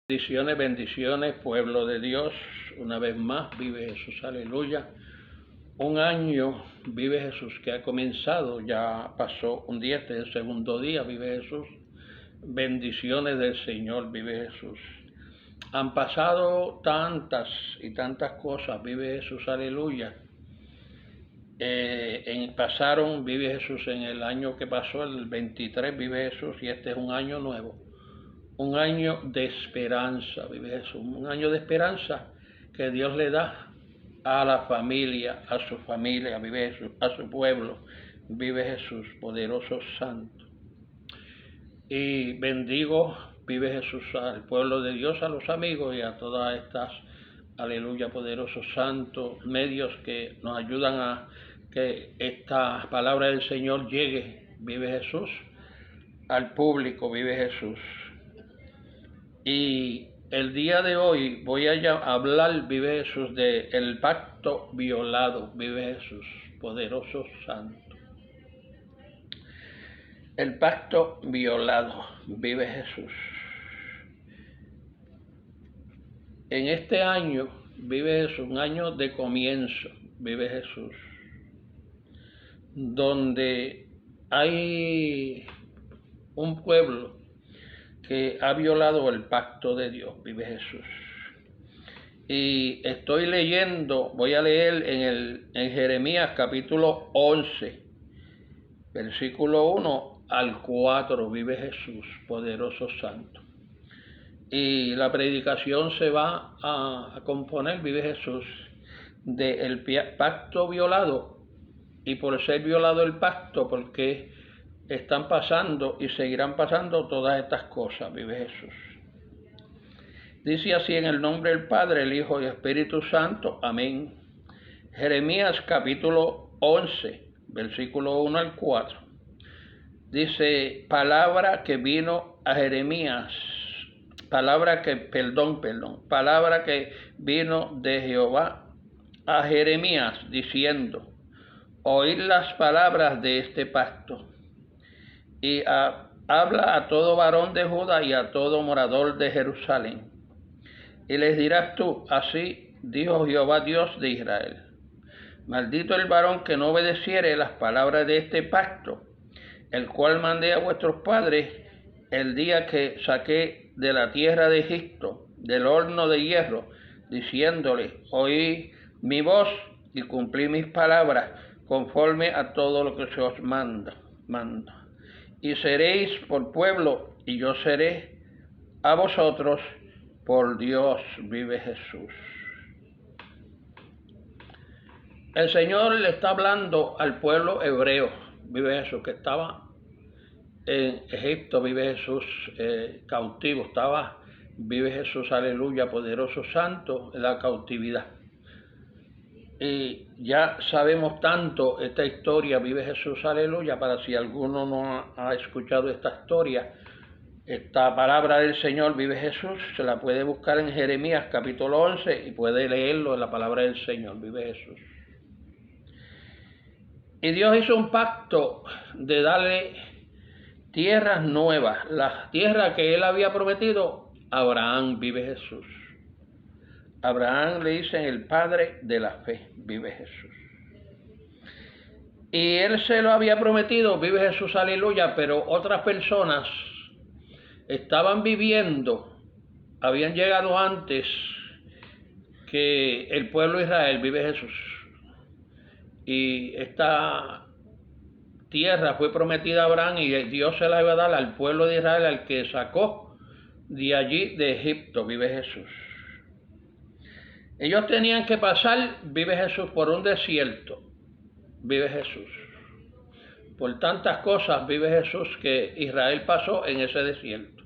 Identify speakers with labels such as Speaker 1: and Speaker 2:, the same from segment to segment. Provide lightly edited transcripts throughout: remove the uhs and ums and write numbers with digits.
Speaker 1: Bendiciones, bendiciones, pueblo de Dios. Una vez más, vive Jesús, aleluya. Un año, vive Jesús, que ha comenzado, ya pasó un día, este es el segundo día, vive Jesús. Bendiciones del Señor, vive Jesús. Han pasado tantas y tantas cosas, vive Jesús, aleluya. Pasaron, vive Jesús, en el año que pasó, el 23, vive Jesús, y este es un año nuevo. Un año de esperanza, vive Jesús, un año de esperanza que Dios le da a la familia, a su familia, vive Jesús, a su pueblo, vive Jesús, poderoso santo. Y bendigo, vive Jesús, al pueblo de Dios, a los amigos y a todas estas, aleluya, poderoso santo, medios que nos ayudan a que esta palabra del Señor llegue, vive Jesús, al público, vive Jesús. Y el día de hoy voy a hablar, vive Jesús, de el pacto violado, vive Jesús, poderoso santo. El pacto violado, vive Jesús. En este año, vive Jesús, un año de comienzo, vive Jesús, donde hay un pueblo que ha violado el pacto de Dios, vive Jesús. Y estoy leyendo, voy a leer en Jeremías capítulo 11, versículo 1 al 4, vive Jesús, poderoso santo. Y la predicación se va a componer, vive Jesús, del pacto violado, y por ser violado el pacto, porque están pasando y seguirán pasando todas estas cosas, vive Jesús. Dice así: en el nombre del Padre, el Hijo y el Espíritu Santo, amén. Jeremías capítulo 11, versículo 1 al 4. Dice: palabra que vino a Jeremías, palabra que vino de Jehová a Jeremías, diciendo: oíd las palabras de este pacto, y habla a todo varón de Judá y a todo morador de Jerusalén. Y les dirás tú: así dijo Jehová Dios de Israel: maldito el varón que no obedeciere las palabras de este pacto, el cual mandé a vuestros padres el día que saqué de la tierra de Egipto, del horno de hierro, diciéndoles: oí mi voz y cumplí mis palabras, conforme a todo lo que se os manda. Y seréis por pueblo, y yo seré a vosotros por Dios, vive Jesús. El Señor le está hablando al pueblo hebreo, vive Jesús, que estaba en Egipto, vive Jesús, cautivo, estaba, vive Jesús, aleluya, poderoso santo, en la cautividad. Y ya sabemos tanto esta historia, vive Jesús, aleluya, para si alguno no ha escuchado esta historia, esta palabra del Señor, vive Jesús, se la puede buscar en Jeremías capítulo 11 y puede leerlo en la palabra del Señor, vive Jesús. Y Dios hizo un pacto de darle tierras nuevas, la tierra que Él había prometido a Abraham, vive Jesús. Abraham le dicen el padre de la fe, vive Jesús. Y Él se lo había prometido, vive Jesús, aleluya, pero otras personas estaban viviendo, habían llegado antes que el pueblo de Israel, vive Jesús. Y esta tierra fue prometida a Abraham y Dios se la iba a dar al pueblo de Israel, al que sacó de allí de Egipto, vive Jesús. Ellos tenían que pasar, vive Jesús, por un desierto, vive Jesús. Por tantas cosas, vive Jesús, que Israel pasó en ese desierto.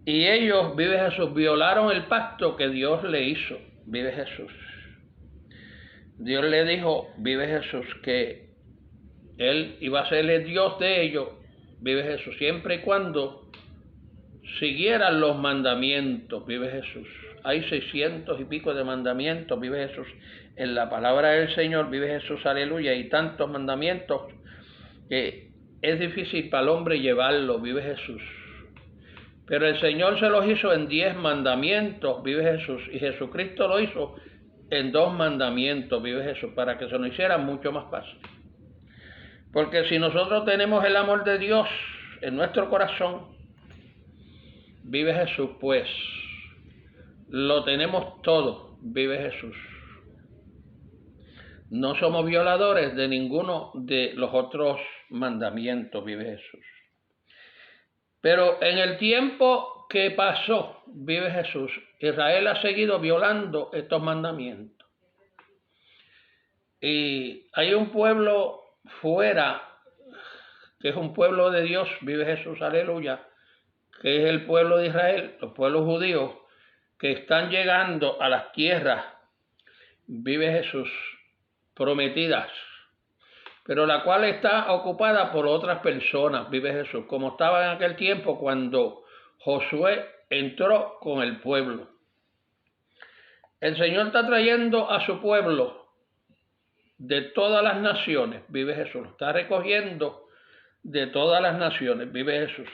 Speaker 1: Y ellos, vive Jesús, violaron el pacto que Dios le hizo, vive Jesús. Dios le dijo, vive Jesús, que Él iba a ser el Dios de ellos, vive Jesús, siempre y cuando siguieran los mandamientos, vive Jesús. Hay 600 y pico de mandamientos, vive Jesús, en la palabra del Señor, vive Jesús, aleluya, y tantos mandamientos que es difícil para el hombre llevarlo, vive Jesús. Pero el Señor se los hizo en 10 mandamientos, vive Jesús, y Jesucristo lo hizo en 2 mandamientos, vive Jesús, para que se nos hiciera mucho más fácil. Porque si nosotros tenemos el amor de Dios en nuestro corazón, vive Jesús, pues lo tenemos todo, vive Jesús. No somos violadores de ninguno de los otros mandamientos, vive Jesús. Pero en el tiempo que pasó, vive Jesús, Israel ha seguido violando estos mandamientos. Y hay un pueblo fuera, que es un pueblo de Dios, vive Jesús, aleluya, que es el pueblo de Israel, los pueblos judíos, que están llegando a las tierras, vive Jesús, prometidas, pero la cual está ocupada por otras personas, vive Jesús, como estaba en aquel tiempo cuando Josué entró con el pueblo. El Señor está trayendo a su pueblo de todas las naciones, vive Jesús, lo está recogiendo de todas las naciones, vive Jesús.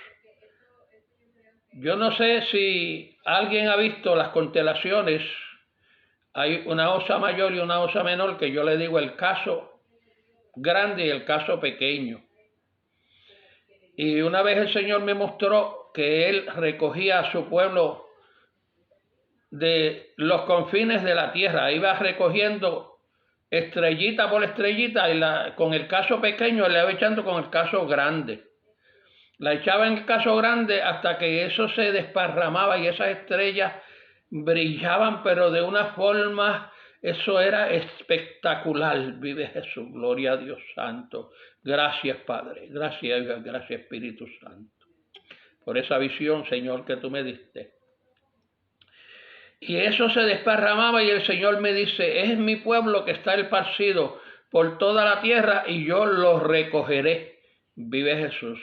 Speaker 1: Yo no sé si alguien ha visto las constelaciones, hay una osa mayor y una osa menor, que yo le digo el caso grande y el caso pequeño. Y una vez el Señor me mostró que Él recogía a su pueblo de los confines de la tierra, iba recogiendo estrellita por estrellita y con el caso pequeño le iba echando con el caso grande. La echaba en el caso grande hasta que eso se desparramaba y esas estrellas brillaban, pero de una forma, eso era espectacular. Vive Jesús, gloria a Dios Santo. Gracias, Padre, gracias, gracias, Espíritu Santo, por esa visión, Señor, que tú me diste. Y eso se desparramaba y el Señor me dice, es mi pueblo que está esparcido por toda la tierra y yo lo recogeré, vive Jesús,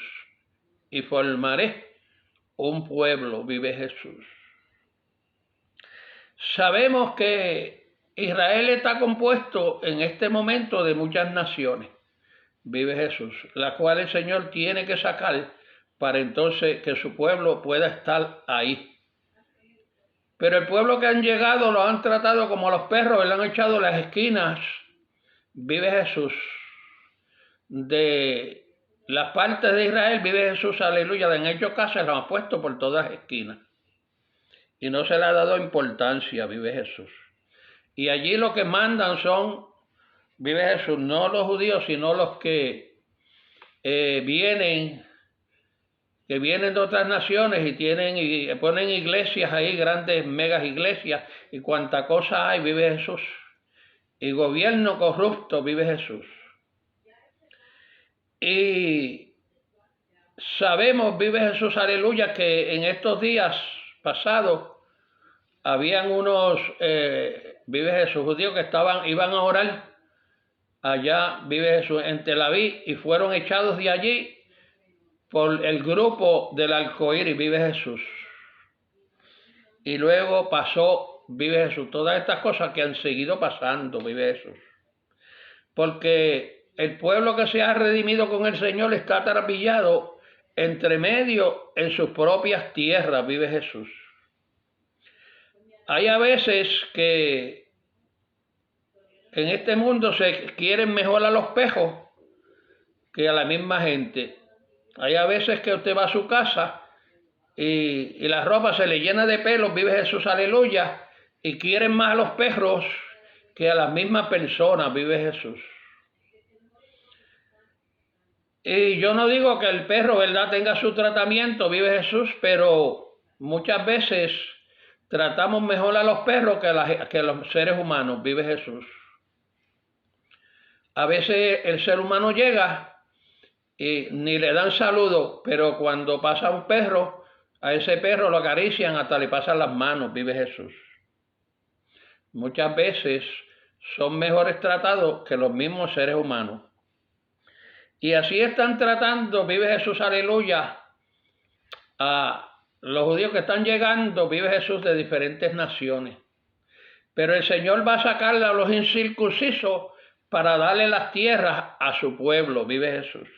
Speaker 1: y formaré un pueblo, vive Jesús. Sabemos que Israel está compuesto en este momento de muchas naciones, vive Jesús, las cuales el Señor tiene que sacar para entonces que su pueblo pueda estar ahí. Pero el pueblo que han llegado lo han tratado como los perros, le han echado las esquinas, vive Jesús. De las partes de Israel, vive Jesús, aleluya, le han hecho casa y lo han puesto por todas las esquinas. Y no se le ha dado importancia, vive Jesús. Y allí lo que mandan son, vive Jesús, no los judíos, sino los que vienen de otras naciones y ponen iglesias ahí, grandes megas iglesias, y cuanta cosa hay, vive Jesús. Y gobierno corrupto, vive Jesús. Y sabemos, vive Jesús, aleluya, que en estos días pasados habían unos, vive Jesús, judíos que iban a orar allá, vive Jesús, en Tel Aviv, y fueron echados de allí por el grupo del arcoíris, vive Jesús. Y luego pasó, vive Jesús, todas estas cosas que han seguido pasando, vive Jesús. Porque el pueblo que se ha redimido con el Señor está atrapillado entre medio en sus propias tierras, vive Jesús. Hay a veces que en este mundo se quieren mejor a los pejos que a la misma gente. Hay a veces que usted va a su casa y la ropa se le llena de pelos, vive Jesús, aleluya, y quieren más a los perros que a las mismas personas, vive Jesús. Y yo no digo que el perro, ¿verdad?, tenga su tratamiento, vive Jesús, pero muchas veces tratamos mejor a los perros que a los seres humanos, vive Jesús. A veces el ser humano llega y ni le dan saludo, pero cuando pasa un perro, a ese perro lo acarician, hasta le pasan las manos, vive Jesús. Muchas veces son mejores tratados que los mismos seres humanos. Y así están tratando, vive Jesús, aleluya, a los judíos que están llegando, vive Jesús, de diferentes naciones. Pero el Señor va a sacarle a los incircuncisos para darle las tierras a su pueblo, vive Jesús.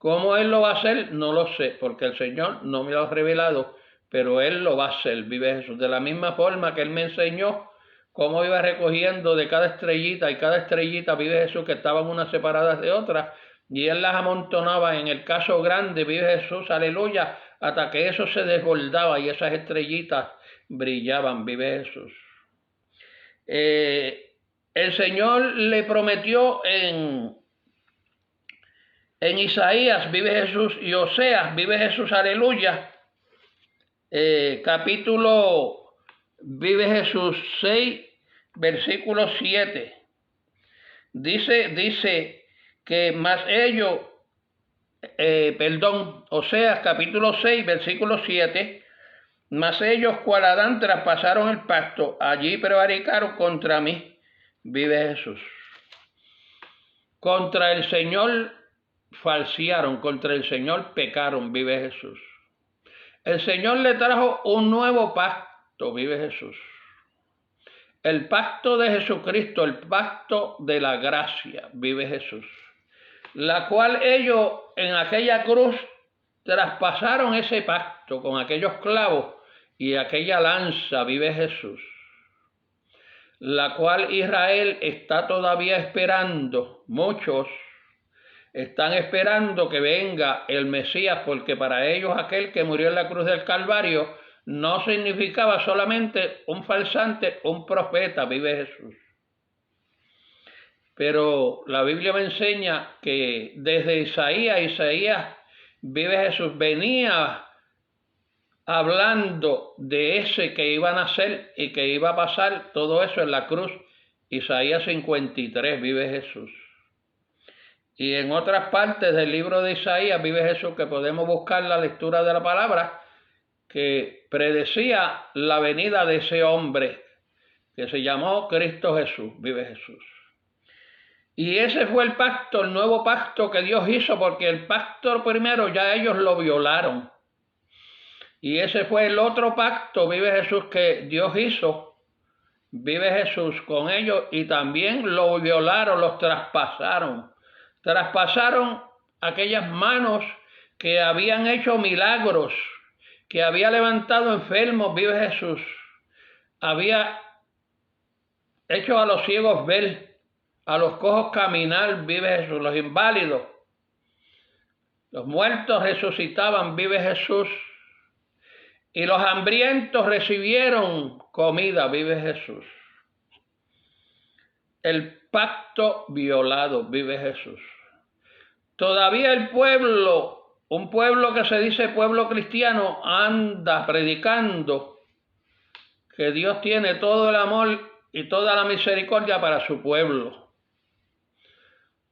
Speaker 1: ¿Cómo Él lo va a hacer? No lo sé, porque el Señor no me lo ha revelado, pero Él lo va a hacer, vive Jesús. De la misma forma que Él me enseñó cómo iba recogiendo de cada estrellita, y cada estrellita, vive Jesús, que estaban unas separadas de otras, y Él las amontonaba en el caso grande, vive Jesús, aleluya, hasta que eso se desbordaba y esas estrellitas brillaban, vive Jesús. El Señor le prometió en Isaías, vive Jesús, y Oseas, vive Jesús, aleluya, capítulo, vive Jesús 6, versículo 7. Dice que más ellos, Oseas capítulo 6, versículo 7, mas ellos cual Adán traspasaron el pacto, allí prevaricaron contra mí, vive Jesús. Contra el Señor falsearon, contra el Señor pecaron, vive Jesús. El Señor le trajo un nuevo pacto, vive Jesús. El pacto de Jesucristo, el pacto de la gracia, vive Jesús. La cual ellos en aquella cruz traspasaron ese pacto con aquellos clavos y aquella lanza, vive Jesús. La cual Israel está todavía esperando, muchos están esperando que venga el Mesías, porque para ellos aquel que murió en la cruz del Calvario no significaba solamente un falsante, un profeta, vive Jesús. Pero la Biblia me enseña que desde Isaías, vive Jesús, venía hablando de ese que iban a hacer y que iba a pasar todo eso en la cruz. Isaías 53, vive Jesús. Y en otras partes del libro de Isaías, vive Jesús, que podemos buscar la lectura de la palabra, que predecía la venida de ese hombre que se llamó Cristo Jesús, vive Jesús. Y ese fue el pacto, el nuevo pacto que Dios hizo, porque el pacto primero ya ellos lo violaron. Y ese fue el otro pacto, vive Jesús, que Dios hizo, vive Jesús, con ellos, y también lo violaron, los traspasaron. Traspasaron aquellas manos que habían hecho milagros, que había levantado enfermos, vive Jesús. Había hecho a los ciegos ver, a los cojos caminar, vive Jesús. Los inválidos, los muertos resucitaban, vive Jesús. Y los hambrientos recibieron comida, vive Jesús. El pacto violado, vive Jesús. Todavía el pueblo, un pueblo que se dice pueblo cristiano, anda predicando que Dios tiene todo el amor y toda la misericordia para su pueblo.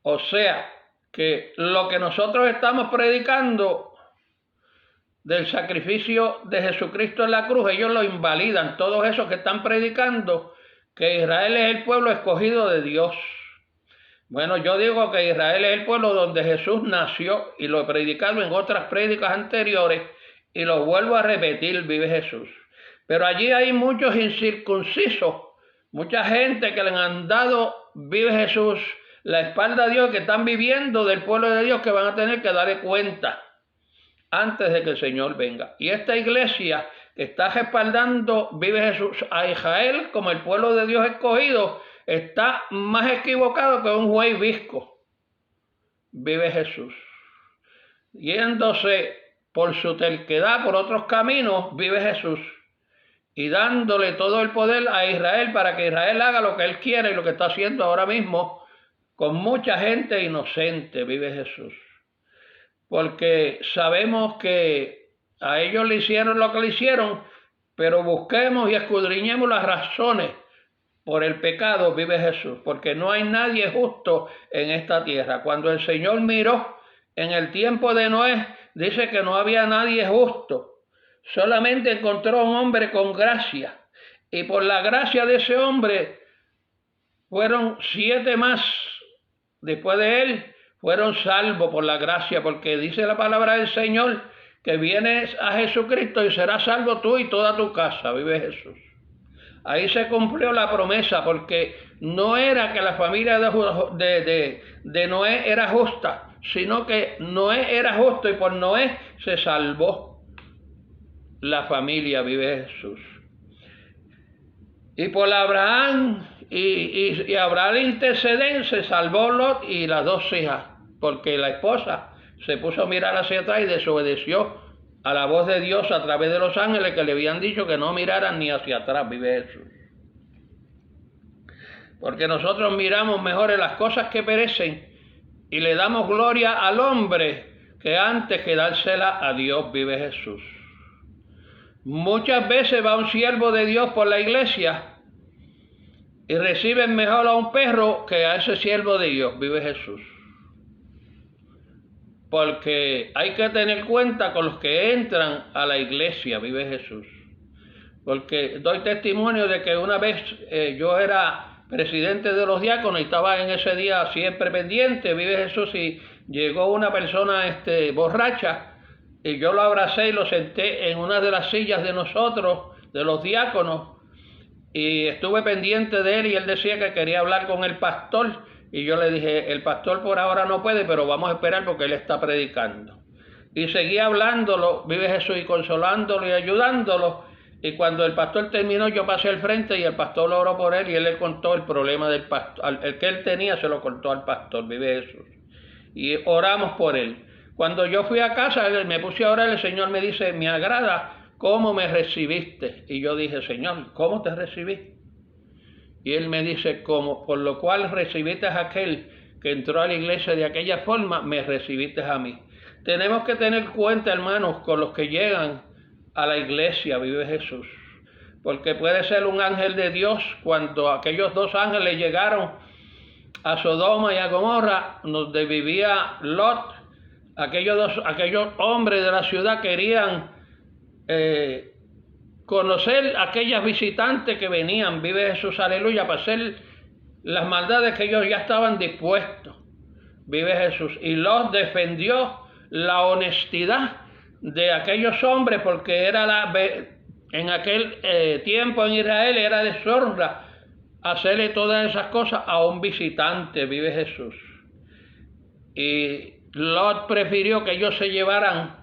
Speaker 1: O sea, que lo que nosotros estamos predicando del sacrificio de Jesucristo en la cruz, ellos lo invalidan. Todos esos que están predicando que Israel es el pueblo escogido de Dios. Bueno, yo digo que Israel es el pueblo donde Jesús nació, y lo he predicado en otras prédicas anteriores y lo vuelvo a repetir, vive Jesús. Pero allí hay muchos incircuncisos, mucha gente que le han dado, vive Jesús, la espalda a Dios, que están viviendo del pueblo de Dios, que van a tener que darle cuenta antes de que el Señor venga. Y esta iglesia que está respaldando, vive Jesús, a Israel como el pueblo de Dios escogido, está más equivocado que un juez visco, vive Jesús. Yéndose por su terquedad por otros caminos, vive Jesús, y dándole todo el poder a Israel para que Israel haga lo que él quiere, y lo que está haciendo ahora mismo con mucha gente inocente, vive Jesús. Porque sabemos que a ellos le hicieron lo que le hicieron, pero busquemos y escudriñemos las razones por el pecado, vive Jesús, porque no hay nadie justo en esta tierra. Cuando el Señor miró en el tiempo de Noé, dice que no había nadie justo, solamente encontró un hombre con gracia, y por la gracia de ese hombre fueron 7 más después de él, fueron salvos por la gracia, porque dice la palabra del Señor que vienes a Jesucristo y serás salvo tú y toda tu casa, vive Jesús. Ahí se cumplió la promesa, porque no era que la familia de Noé era justa, sino que Noé era justo y por Noé se salvó la familia, vive Jesús. Y por Abraham y Abraham interceder se salvó Lot y las dos hijas, porque la esposa se puso a mirar hacia atrás y desobedeció a la voz de Dios a través de los ángeles que le habían dicho que no miraran ni hacia atrás, vive Jesús. Porque nosotros miramos mejor en las cosas que perecen y le damos gloria al hombre que antes que dársela a Dios, vive Jesús. Muchas veces va un siervo de Dios por la iglesia y reciben mejor a un perro que a ese siervo de Dios, vive Jesús. Porque hay que tener cuenta con los que entran a la iglesia, vive Jesús. Porque doy testimonio de que una vez yo era presidente de los diáconos y estaba en ese día siempre pendiente, vive Jesús, y llegó una persona borracha y yo lo abracé y lo senté en una de las sillas de nosotros, de los diáconos, y estuve pendiente de él y él decía que quería hablar con el pastor. Y yo le dije, el pastor por ahora no puede, pero vamos a esperar porque él está predicando. Y seguí hablándolo, vive Jesús, y consolándolo y ayudándolo. Y cuando el pastor terminó, yo pasé al frente y el pastor lo oró por él y él le contó el problema del pastor. El que él tenía se lo contó al pastor, vive Jesús. Y oramos por él. Cuando yo fui a casa, me puse a orar, el Señor me dice, me agrada cómo me recibiste. Y yo dije, Señor, ¿cómo te recibí? Y él me dice, como por lo cual recibiste a aquel que entró a la iglesia de aquella forma, me recibiste a mí. Tenemos que tener cuenta, hermanos, con los que llegan a la iglesia, vive Jesús. Porque puede ser un ángel de Dios. Cuando aquellos dos ángeles llegaron a Sodoma y a Gomorra, donde vivía Lot, aquellos hombres de la ciudad querían conocer a aquellas visitantes que venían, vive Jesús, aleluya, para hacer las maldades que ellos ya estaban dispuestos, vive Jesús. Y los defendió la honestidad de aquellos hombres, porque era en aquel tiempo en Israel era deshonra hacerle todas esas cosas a un visitante, vive Jesús. Y Lot prefirió que ellos se llevaran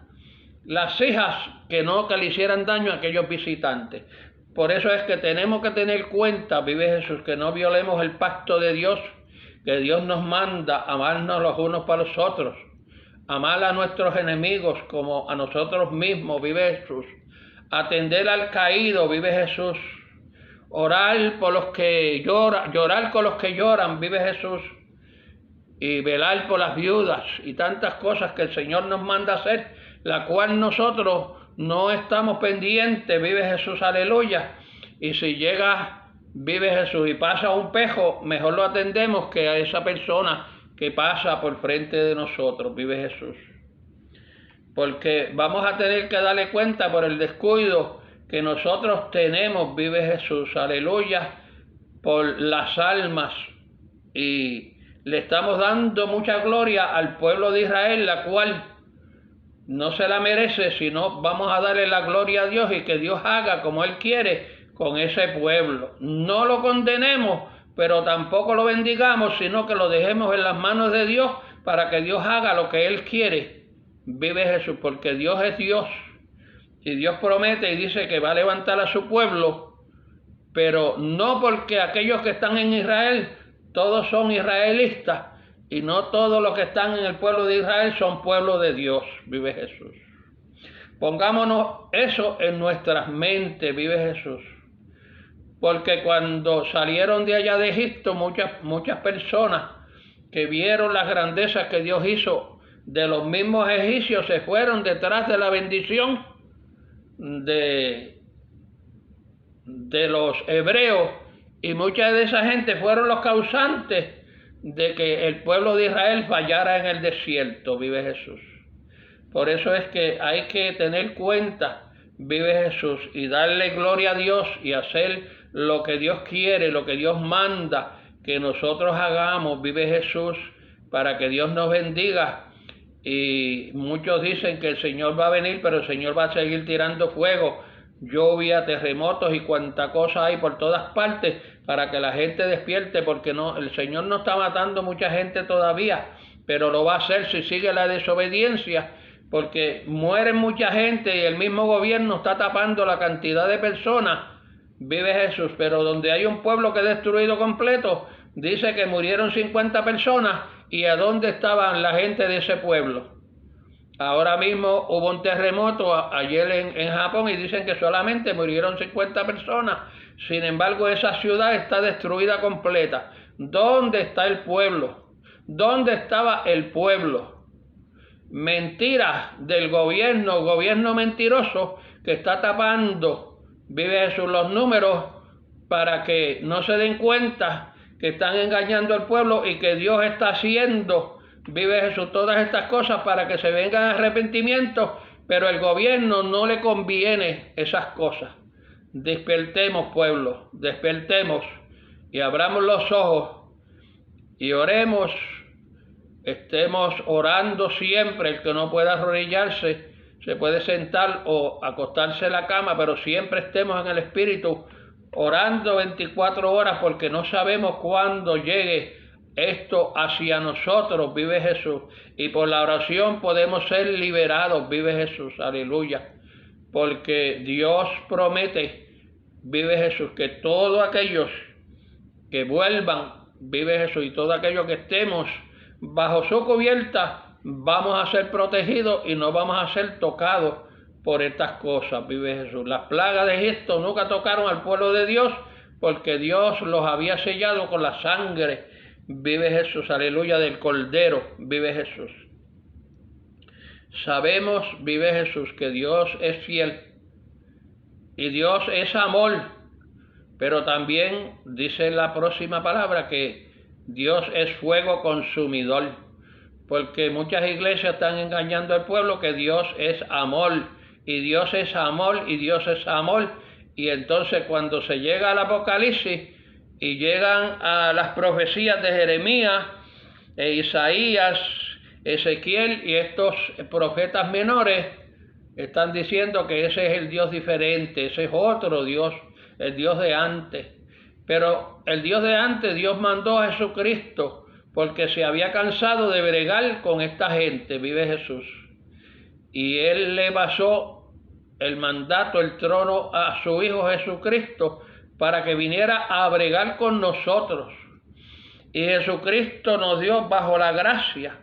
Speaker 1: las hijas que le hicieran daño a aquellos visitantes. Por eso es que tenemos que tener cuenta, vive Jesús, que no violemos el pacto de Dios, que Dios nos manda amarnos los unos para los otros, amar a nuestros enemigos como a nosotros mismos, vive Jesús, atender al caído, vive Jesús, orar por los que lloran, llorar con los que lloran, vive Jesús, y velar por las viudas y tantas cosas que el Señor nos manda hacer, la cual nosotros no estamos pendientes, vive Jesús, aleluya. Y si llega, vive Jesús, y pasa un pejo, mejor lo atendemos que a esa persona que pasa por frente de nosotros, vive Jesús. Porque vamos a tener que darle cuenta por el descuido que nosotros tenemos, vive Jesús, aleluya, por las almas, y le estamos dando mucha gloria al pueblo de Israel, la cual no se la merece, sino vamos a darle la gloria a Dios y que Dios haga como Él quiere con ese pueblo. No lo condenemos, pero tampoco lo bendigamos, sino que lo dejemos en las manos de Dios para que Dios haga lo que Él quiere. Vive Jesús, porque Dios es Dios. Y Dios promete y dice que va a levantar a su pueblo, pero no porque aquellos que están en Israel, todos son israelitas, y no todos los que están en el pueblo de Israel son pueblo de Dios, vive Jesús. Pongámonos eso en nuestras mentes, vive Jesús. Porque cuando salieron de allá de Egipto, muchas personas que vieron las grandezas que Dios hizo de los mismos egipcios se fueron detrás de la bendición de los hebreos, y mucha de esa gente fueron los causantes de que el pueblo de Israel fallara en el desierto, vive Jesús. Por eso es que hay que tener cuenta, vive Jesús, y darle gloria a Dios y hacer lo que Dios quiere, lo que Dios manda que nosotros hagamos, vive Jesús, para que Dios nos bendiga. Y muchos dicen que el Señor va a venir, pero el Señor va a seguir tirando fuego, lluvia, terremotos y cuanta cosa hay por todas partes para que la gente despierte, porque el Señor no está matando mucha gente todavía, pero lo va a hacer si sigue la desobediencia, porque muere mucha gente y el mismo gobierno está tapando la cantidad de personas, vive Jesús, pero donde hay un pueblo que es destruido completo, dice que murieron 50 personas, ¿y a dónde estaban la gente de ese pueblo? Ahora mismo hubo un terremoto ayer en Japón y dicen que solamente murieron 50 personas. Sin embargo, esa ciudad está destruida completa. ¿Dónde está el pueblo? ¿Dónde estaba el pueblo? Mentiras del gobierno mentiroso que está tapando, vive Jesús, los números para que no se den cuenta que están engañando al pueblo y que Dios está haciendo, vive Jesús, todas estas cosas para que se vengan arrepentimientos, pero el gobierno no le conviene esas cosas. Despertemos, pueblo, despertemos y abramos los ojos y oremos. Estemos orando siempre. El que no pueda arrodillarse se puede sentar o acostarse en la cama, pero siempre estemos en el Espíritu orando 24 horas, porque no sabemos cuándo llegue esto hacia nosotros, vive Jesús, y por la oración podemos ser liberados, vive Jesús, aleluya, porque Dios promete, vive Jesús, que todos aquellos que vuelvan, vive Jesús, y todos aquellos que estemos bajo su cubierta, vamos a ser protegidos y no vamos a ser tocados por estas cosas, vive Jesús. Las plagas de Egipto nunca tocaron al pueblo de Dios, porque Dios los había sellado con la sangre, vive Jesús, aleluya, del Cordero, vive Jesús. Sabemos, vive Jesús, que Dios es fiel y Dios es amor, pero también dice la próxima palabra que Dios es fuego consumidor, porque muchas iglesias están engañando al pueblo que Dios es amor, y Dios es amor, y Dios es amor, y entonces cuando se llega al Apocalipsis y llegan a las profecías de Jeremías, Isaías, Ezequiel y estos profetas menores, están diciendo que ese es el Dios diferente, ese es otro Dios, el Dios de antes. Pero el Dios de antes, Dios mandó a Jesucristo porque se había cansado de bregar con esta gente, vive Jesús. Y Él le pasó el mandato, el trono a su Hijo Jesucristo para que viniera a bregar con nosotros. Y Jesucristo nos dio bajo la gracia,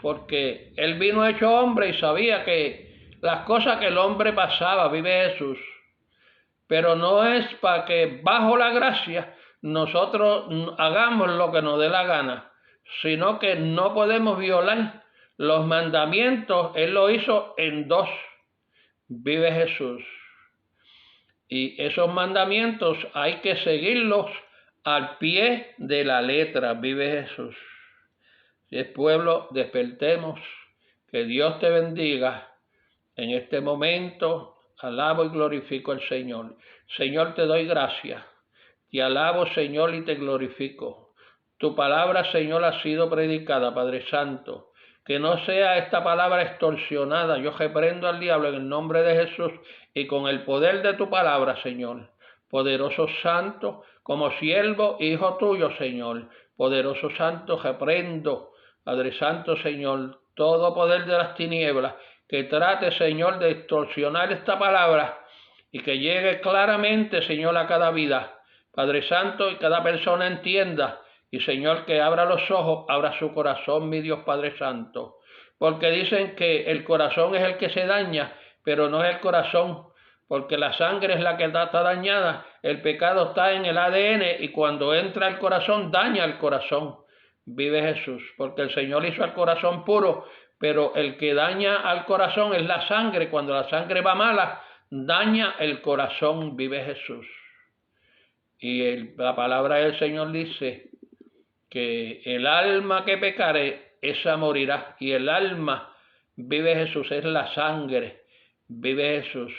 Speaker 1: porque Él vino hecho hombre y sabía que las cosas que el hombre pasaba, vive Jesús. Pero no es para que bajo la gracia nosotros hagamos lo que nos dé la gana, sino que no podemos violar los mandamientos. Él lo hizo en dos, vive Jesús. Y esos mandamientos hay que seguirlos al pie de la letra, vive Jesús. Si es pueblo, despertemos, que Dios te bendiga en este momento. Alabo y glorifico al Señor. Señor, te doy gracias. Te alabo, Señor, y te glorifico. Tu palabra, Señor, ha sido predicada, Padre Santo. Que no sea esta palabra extorsionada. Yo reprendo al diablo en el nombre de Jesús y con el poder de tu palabra, Señor. Poderoso Santo, como siervo, hijo tuyo, Señor. Poderoso Santo, reprendo, Padre Santo, Señor, todo poder de las tinieblas que trate, Señor, de extorsionar esta palabra y que llegue claramente, Señor, a cada vida, Padre Santo, y cada persona entienda, y Señor, que abra los ojos, abra su corazón, mi Dios Padre Santo, porque dicen que el corazón es el que se daña, pero no es el corazón, porque la sangre es la que está dañada, el pecado está en el ADN y cuando entra al corazón, daña el corazón, vive Jesús, porque el Señor hizo el corazón puro, pero el que daña al corazón es la sangre. Cuando la sangre va mala, daña el corazón, vive Jesús. Y la palabra del Señor dice que el alma que pecare, esa morirá. Y el alma, vive Jesús, es la sangre, vive Jesús.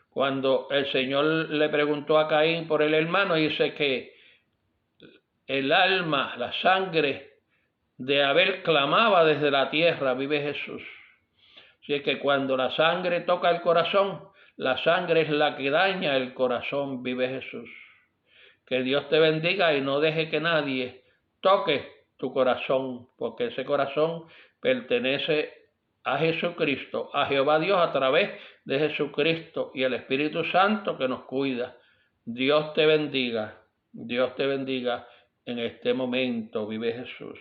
Speaker 1: Cuando el Señor le preguntó a Caín por el hermano, dice que el alma, la sangre de Abel clamaba desde la tierra, vive Jesús. Así es que cuando la sangre toca el corazón, la sangre es la que daña el corazón, vive Jesús. Que Dios te bendiga y no deje que nadie toque tu corazón, porque ese corazón pertenece a Jesucristo, a Jehová Dios a través de Jesucristo y el Espíritu Santo que nos cuida. Dios te bendiga en este momento. Vive Jesús.